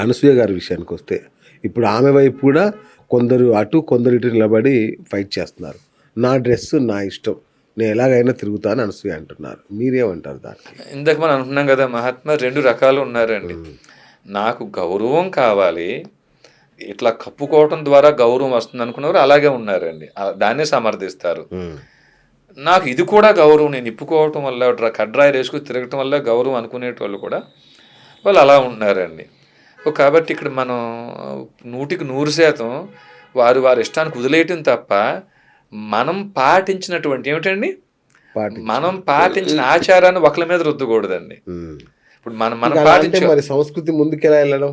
అనసూయ గారి విషయానికి వస్తే, ఇప్పుడు ఆమె వైపు కూడా కొందరు అటు, కొందరు ఇటు నిలబడి ఫైట్ చేస్తున్నారు. నా డ్రెస్సు నా ఇష్టం. నేను ఎలాగైనా తిరుగుతా అని అనసూయ అంటున్నారు. మీరేమంటారు దానికి? ఇందాక మనం అంటున్నాం కదా, మహాత్మా 2 రకాలు ఉన్నారండి. నాకు గౌరవం కావాలి, ఇట్లా కప్పుకోవటం ద్వారా గౌరవం వస్తుంది అనుకున్నవారు అలాగే ఉన్నారండి. దాన్నే సమర్థిస్తారు. నాకు ఇది కూడా గౌరవం, నేను ఇప్పుకోవటం వల్ల కడ్రాయి వేసుకుని తిరగటం వల్ల గౌరవం అనుకునేటోళ్ళు కూడా వాళ్ళు అలా ఉంటున్నారండి. కాబట్టి ఇక్కడ మనం 100% వారి ఇష్టానికి వదిలేయటం తప్ప మనం పాటించినటువంటి ఏమిటండి, మనం పాటించిన ఆచారాన్ని ఒకళ్ళ మీద రుద్దకూడదండి. ఇప్పుడు మనం పాటించే మరి సంస్కృతి ముందుకెలా వెళ్ళడం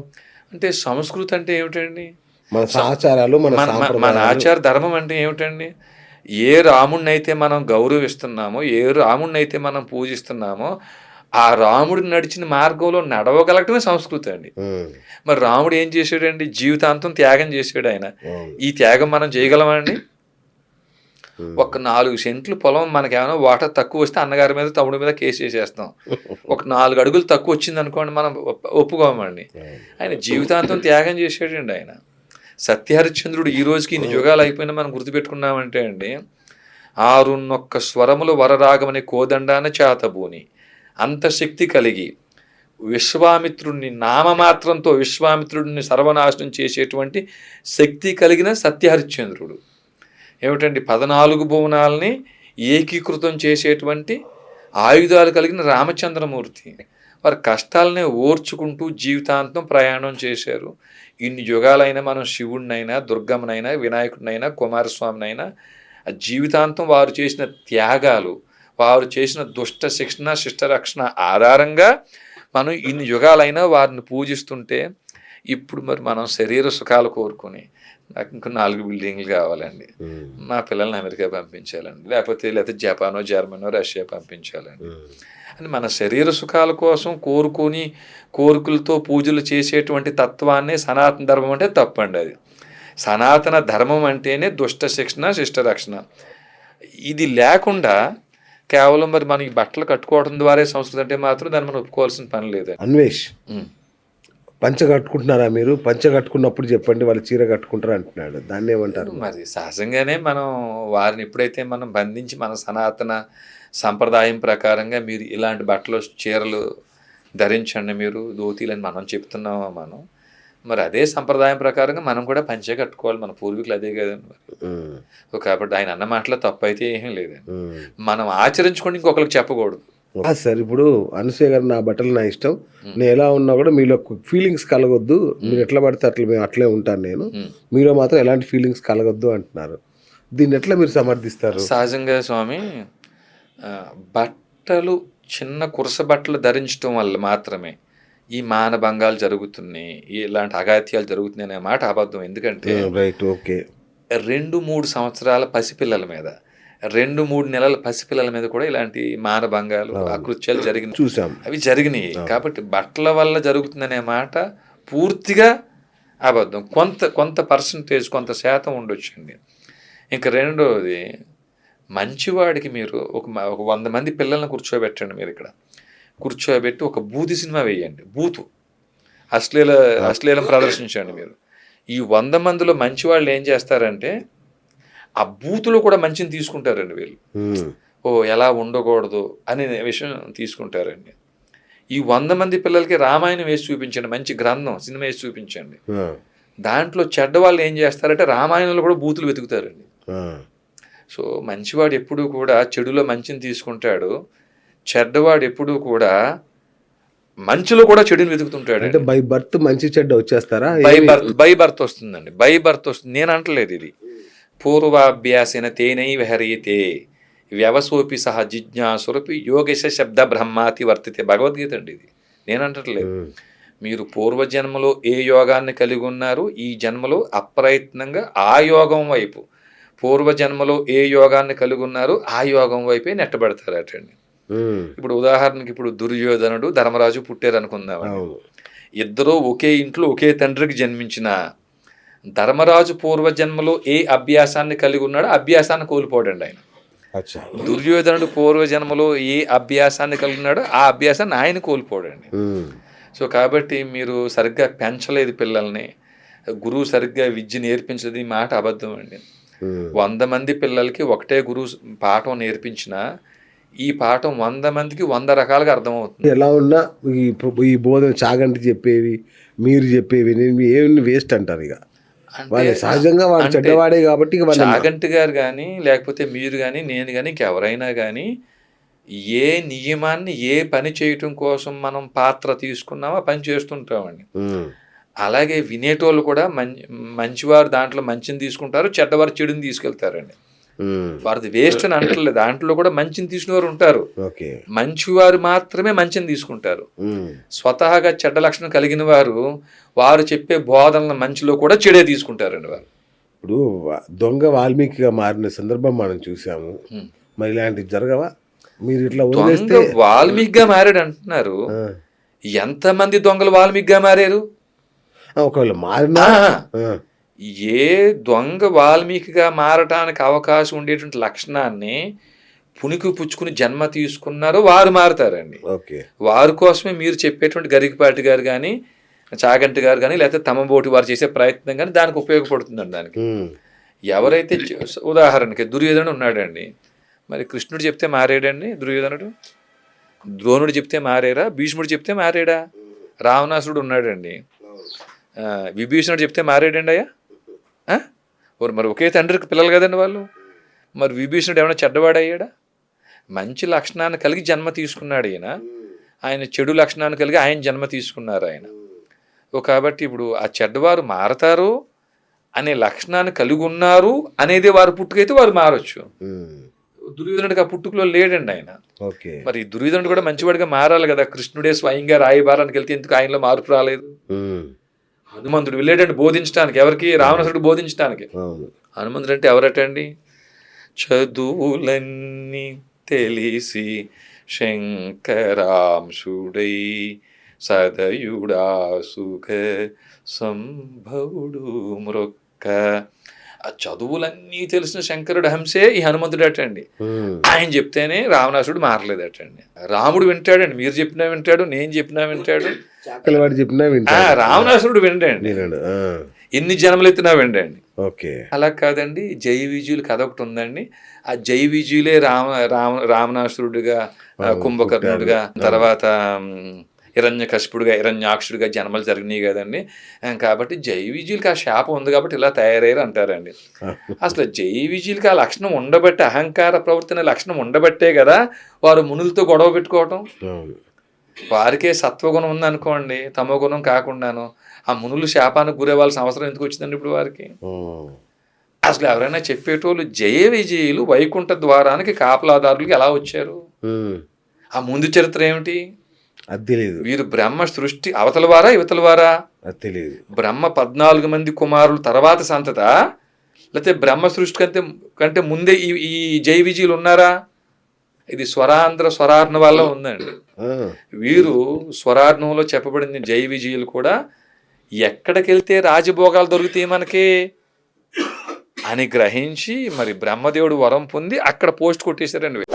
అంటే, సంస్కృతి అంటే ఏమిటండి, మన ఆచారాలు, మన ఆచార ధర్మం అంటే ఏమిటండి? ఏ రాముడిని అయితే మనం గౌరవిస్తున్నామో, ఏ రాముడిని అయితే మనం పూజిస్తున్నామో, ఆ రాముడు నడిచిన మార్గంలో నడవగలగటమే సంస్కృతి అండి. మరి రాముడు ఏం చేశాడండి? జీవితాంతం త్యాగం చేశాడు ఆయన. ఈ త్యాగం మనం చేయగలమండి? ఒక 4 సెంట్లు పొలం మనకేమైనా వాటర్ తక్కువ వస్తే అన్నగారి మీద తమ్ముడి మీద కేసు వేసేస్తాం. ఒక 4 అడుగులు తక్కువ వచ్చింది అనుకోండి, మనం ఒప్పుకోమండి. ఆయన జీవితాంతం త్యాగం చేశాడండి ఆయన. సత్యహరిశ్చంద్రుడు ఈ రోజుకి ఇన్ని యుగాలు అయిపోయినా మనం గుర్తుపెట్టుకున్నామంటే అండి, 6 స్వరములు వరరాగమని కోదండాన చేతబూని అంత శక్తి కలిగి విశ్వామిత్రుడిని నామమాత్రంతో విశ్వామిత్రుడిని సర్వనాశనం చేసేటువంటి శక్తి కలిగిన సత్యహరిశ్చంద్రుడు. ఏమిటండి, 14 భువనాలని ఏకీకృతం చేసేటువంటి ఆయుధాలు కలిగిన రామచంద్రమూర్తి. వారి కష్టాలనే ఓర్చుకుంటూ జీవితాంతం ప్రయాణం చేశారు. ఇన్ని యుగాలైనా మనం శివుడినైనా, దుర్గమ్మనైనా, వినాయకుడినైనా, కుమారస్వామినైనా జీవితాంతం వారు చేసిన త్యాగాలు, వారు చేసిన దుష్ట శిక్షణ, శిష్ట రక్షణ ఆధారంగా మనం ఇన్ని యుగాలైనా వారిని పూజిస్తుంటే, ఇప్పుడు మరి మనం శరీర సుఖాలు కోరుకొని నాకు ఇంకో 4 బిల్డింగ్లు కావాలండి, మా పిల్లల్ని అమెరికా పంపించాలండి, లేకపోతే జపానో, జర్మనో, రష్యా పంపించాలండి అని మన శరీర సుఖాల కోసం కోరికలతో పూజలు చేసేటువంటి తత్వాన్ని సనాతన ధర్మం అంటే తప్పండి. అది సనాతన ధర్మం అంటేనే దుష్ట శిక్షణ, శిష్ట రక్షణ. ఇది లేకుండా కేవలం మరి మనం ఈ బట్టలు కట్టుకోవడం ద్వారా సంస్కృతి అంటే మాత్రం దాన్ని మనం ఒప్పుకోవాల్సిన పని లేదు. అన్వేష్, పంచ కట్టుకుంటున్నారా మీరు? పంచ కట్టుకున్నప్పుడు చెప్పండి, వాళ్ళు చీర కట్టుకుంటారు అంటున్నాడు. దాన్ని ఏమంటారు? మరి సహజంగానే మనం వారిని ఎప్పుడైతే మనం బంధించి మన సనాతన సంప్రదాయం ప్రకారంగా మీరు ఇలాంటి బట్టలు, చీరలు ధరించండి, మీరు ధోతీలని మనం చెప్తున్నామా, మనం మరి అదే సంప్రదాయం ప్రకారంగా మనం కూడా పంచే కట్టుకోవాలి. మన పూర్వీకులు అదే కదండి మరి. కాబట్టి ఆయన అన్న మాటలో తప్పు అయితే ఏమీ లేదండి. మనం ఆచరించుకొని ఇంకొకరికి చెప్పకూడదు. సార్, ఇప్పుడు అనసూయ గారు నా బట్టలు నా ఇష్టం, నేను ఎలా ఉన్నా కూడా మీలో ఫీలింగ్స్ కలగొద్దు, మీరు ఎట్లా పడితే అట్లా మేము అట్లే ఉంటాను నేను, మీలో మాత్రం ఎలాంటి ఫీలింగ్స్ కలగొద్దు అంటున్నారు. దీన్ని ఎట్లా మీరు సమర్థిస్తారు? సహజంగా స్వామి, బట్టలు చిన్న కురస బట్టలు ధరించడం వల్ల మాత్రమే ఈ మానభంగాలు జరుగుతున్నాయి, ఇలాంటి అఘాత్యాలు జరుగుతున్నాయి అనే మాట అబద్ధం. ఎందుకంటే 2-3 సంవత్సరాల పసిపిల్లల మీద, 2-3 నెలల పసిపిల్లల మీద కూడా ఇలాంటి మానభంగాలు, అకృత్యాలు జరిగినాయి, చూసాం, అవి జరిగినాయి. కాబట్టి బట్టల వల్ల జరుగుతుందనే మాట పూర్తిగా అబద్ధం. కొంత పర్సంటేజ్, కొంత శాతం ఉండొచ్చండి. ఇంకా రెండవది, మంచివాడికి మీరు ఒక 100 మంది పిల్లల్ని కూర్చోబెట్టండి, మీరు ఇక్కడ కూర్చోబెట్టి ఒక బూతి సినిమా వేయండి, అశ్లీలం ప్రదర్శించండి మీరు. ఈ 100 మందిలో మంచివాళ్ళు ఏం చేస్తారంటే ఆ బూతులో కూడా మంచిని తీసుకుంటారండి వీళ్ళు. ఎలా ఉండకూడదు అనే విషయం తీసుకుంటారండి. ఈ 100 మంది పిల్లలకి రామాయణం వేసి చూపించండి, మంచి గ్రంథం, సినిమా వేసి చూపించండి. దాంట్లో చెడ్డవాళ్ళు ఏం చేస్తారంటే రామాయణంలో కూడా బూతులు వెతుకుతారండి. సో మంచివాడు ఎప్పుడూ కూడా చెడులో మంచిని తీసుకుంటాడు, చెడ్డవాడు ఎప్పుడూ కూడా మంచిలో కూడా చెడుని వెతుకుతుంటాడు. అంటే బై బర్త్ మంచి చెడ్డ వచ్చేస్తారా? బై బర్త్ వస్తుందండి, బై బర్త్ వస్తుంది. నేను అంటలేదు ఇది. పూర్వాభ్యాసేన తేనైవ హరియతే వ్యవసోపి సహ జిజ్ఞాసురపి యోగశ శబ్ద బ్రహ్మాతి వర్తితే, భగవద్గీత అండి ఇది, నేను అంటట్లేదు. మీరు పూర్వజన్మలో ఏ యోగాన్ని కలిగి ఉన్నారు, ఈ జన్మలో అప్రయత్నంగా ఆ యోగం వైపు, పూర్వజన్మలో ఏ యోగాన్ని కలిగి ఉన్నారు ఆ యోగం వైపే నెట్టబడతారటండి. ఇప్పుడు ఉదాహరణకి, ఇప్పుడు దుర్యోధనుడు, ధర్మరాజు పుట్టారు అనుకుందామండి. ఇద్దరూ ఒకే ఇంట్లో ఒకే తండ్రికి జన్మించిన ధర్మరాజు పూర్వజన్మలో ఏ అభ్యాసాన్ని కలిగి ఉన్నాడో అభ్యాసాన్ని కోల్పోడండి ఆయన. దుర్యోధనుడు పూర్వజన్మలో ఏ అభ్యాసాన్ని కలిగి ఉన్నాడో ఆ అభ్యాసాన్ని ఆయన కోల్పోడండి. సో కాబట్టి మీరు సరిగ్గా పెంచలేదు పిల్లల్ని, గురువు సరిగ్గా విద్య నేర్పించలేదు, ఈ మాట అబద్ధం అండి. 100 మంది పిల్లలకి ఒకటే గురువు పాఠం నేర్పించినా ఈ పాఠం 100 మందికి 100 రకాలుగా అర్థమవుతుంది. ఎలా ఉన్నా ఈ బోధన చాగంటి చెప్పేవి, మీరు చెప్పేవి నేను ఏమి వేస్ట్ అంటారు. ఇక వాళ్ళు సహజంగా వాడు చెడ్డవాడే కాబట్టి చాగంటి గారు కానీ, లేకపోతే మీరు కానీ, నేను కానీ, ఇంకెవరైనా కానీ ఏ నియమాన్ని ఏ పని చేయటం కోసం మనం పాత్ర తీసుకున్నామో ఆ పని చేస్తుంటామండి. అలాగే వినేటోళ్ళు కూడా మంచివారు దాంట్లో మంచిని తీసుకుంటారు, చెడ్డవారు చెడుని తీసుకెళ్తారండి. వారిది వేస్ట్ అని అంటలేదు, దాంట్లో కూడా మంచిని తీసుకునేవారు ఉంటారు. మంచివారు మాత్రమే మంచిని తీసుకుంటారు. స్వతహాగా చెడ్డ లక్షణం కలిగిన వారు చెప్పే బోధనల మంచిలో కూడా చెడే తీసుకుంటారండి వారు. ఇప్పుడు దొంగ వాల్మీకిగా మారిన సందర్భం మనం చూసాము. మరి ఇలాంటివి జరగవా? మీరు ఇట్లా దొంగ వాల్మీకిగా మారాడు అంటున్నారు. ఎంతమంది దొంగలు వాల్మీకిగా మారారు? ఒకవేళ మారినా ఏ దొంగ వాల్మీకిగా మారటానికి అవకాశం ఉండేటువంటి లక్షణాన్ని పుణికి పుచ్చుకుని జన్మ తీసుకున్నారో వారు మారుతారండి. వారి కోసమే మీరు చెప్పేటువంటి గరికపాటి గారు కానీ, చాగంటి గారు కానీ, లేకపోతే తమబోటి వారు చేసే ప్రయత్నం కానీ దానికి ఉపయోగపడుతుందండి. దానికి ఎవరైతే ఉదాహరణకి దుర్యోధనుడు ఉన్నాడండి, మరి కృష్ణుడు చెప్తే మారాడండి దుర్యోధనుడు? ద్రోణుడు చెప్తే మారేరా? భీష్ముడు చెప్తే మారాడా? రావణాసురుడు ఉన్నాడండి, విభీషణుడు చెప్తే మారాడండి అయ్యా? మరి ఒకే తండ్రికి పిల్లలు కదండి వాళ్ళు. మరి విభీషణుడు ఏమైనా చెడ్డవాడయ్యాడా? మంచి లక్షణాన్ని కలిగి జన్మ తీసుకున్నాడు ఆయన చెడు లక్షణాన్ని కలిగి ఆయన జన్మ తీసుకున్నారు ఆయన. కాబట్టి ఇప్పుడు ఆ చెడ్డవారు మారతారు అనే లక్షణాన్ని కలిగి ఉన్నారు అనేది వారు పుట్టుకైతే వారు మారచ్చు. దుర్యోధనుడికి ఆ పుట్టుకలో లేడండి ఆయన. మరి దుర్యోధనుడు కూడా మంచివాడిగా మారాలి కదా. కృష్ణుడే స్వయంగా రాయబారానికి వెళ్తే ఎందుకు ఆయనలో మార్పు రాలేదు? హనుమంతుడు వెళ్ళాడండి బోధించడానికి. ఎవరికి? రావణాసురుడు బోధించడానికి. హనుమంతుడు అంటే ఎవరటండి? చదువులన్నీ తెలిసి శంకరాంశుడై సదయుడా సుఖ సంభవుడు మృక్క. ఆ చదువులన్నీ తెలిసిన శంకరుడు హంసే ఈ హనుమంతుడు అటండి. ఆయన చెప్తేనే రావణాసుడు మారలేదటండి. రాముడు వింటాడండి, మీరు చెప్పినా వింటాడు, నేను చెప్పినా వింటాడు, రావణాసురుడు విండండి, ఎన్ని జన్మలు ఎత్తినా విండండి. అలా కాదండి. జై విజయులు కథ ఒకటి ఉందండి. ఆ జై విజయులే రావణాసురుడుగా, కుంభకర్ణుడుగా, తర్వాత హిరణ్యకశిపుడుగా, హిరణ్యాక్షుడిగా జన్మలు జరిగినాయి కదండి. కాబట్టి జై విజయులకి ఆ శాపం ఉంది కాబట్టి ఇలా తయారయ్యారు అంటారండి. అసలు జై విజయులకి ఆ లక్షణం ఉండబట్టే, అహంకార ప్రవర్తన లక్షణం ఉండబట్టే కదా వారు మునులతో గొడవ పెట్టుకోవటం. వారికే సత్వగుణం ఉందనుకోండి, తమో గుణం కాకుండాను ఆ మునులు శాపానికి గురేవాల్సిన అవసరం ఎందుకు వచ్చిందండి ఇప్పుడు వారికి? అసలు ఎవరైనా చెప్పేటోళ్ళు జయ విజయులు వైకుంఠ ద్వారానికి కాపలాదారులకి ఎలా వచ్చారు? ఆ ముందు చరిత్ర ఏమిటి? అది తెలియదు. వీరు బ్రహ్మ సృష్టి అవతల వారా ఇవతల వారా? అది తెలియదు. బ్రహ్మ 14 మంది కుమారులు తర్వాత సంతత, లేకపోతే బ్రహ్మ సృష్టి కంటే ముందే ఈ జై విజయులు ఉన్నారా? ఇది స్వరార్ణ వల్ల ఉందండి. వీరు స్వరార్ణంలో చెప్పబడింది జై విజయులు కూడా ఎక్కడికి వెళ్తే రాజభోగాలు దొరుకుతాయి మనకి అని గ్రహించి మరి బ్రహ్మదేవుడు వరం పొంది అక్కడ పోస్ట్ కొట్టేశారండి.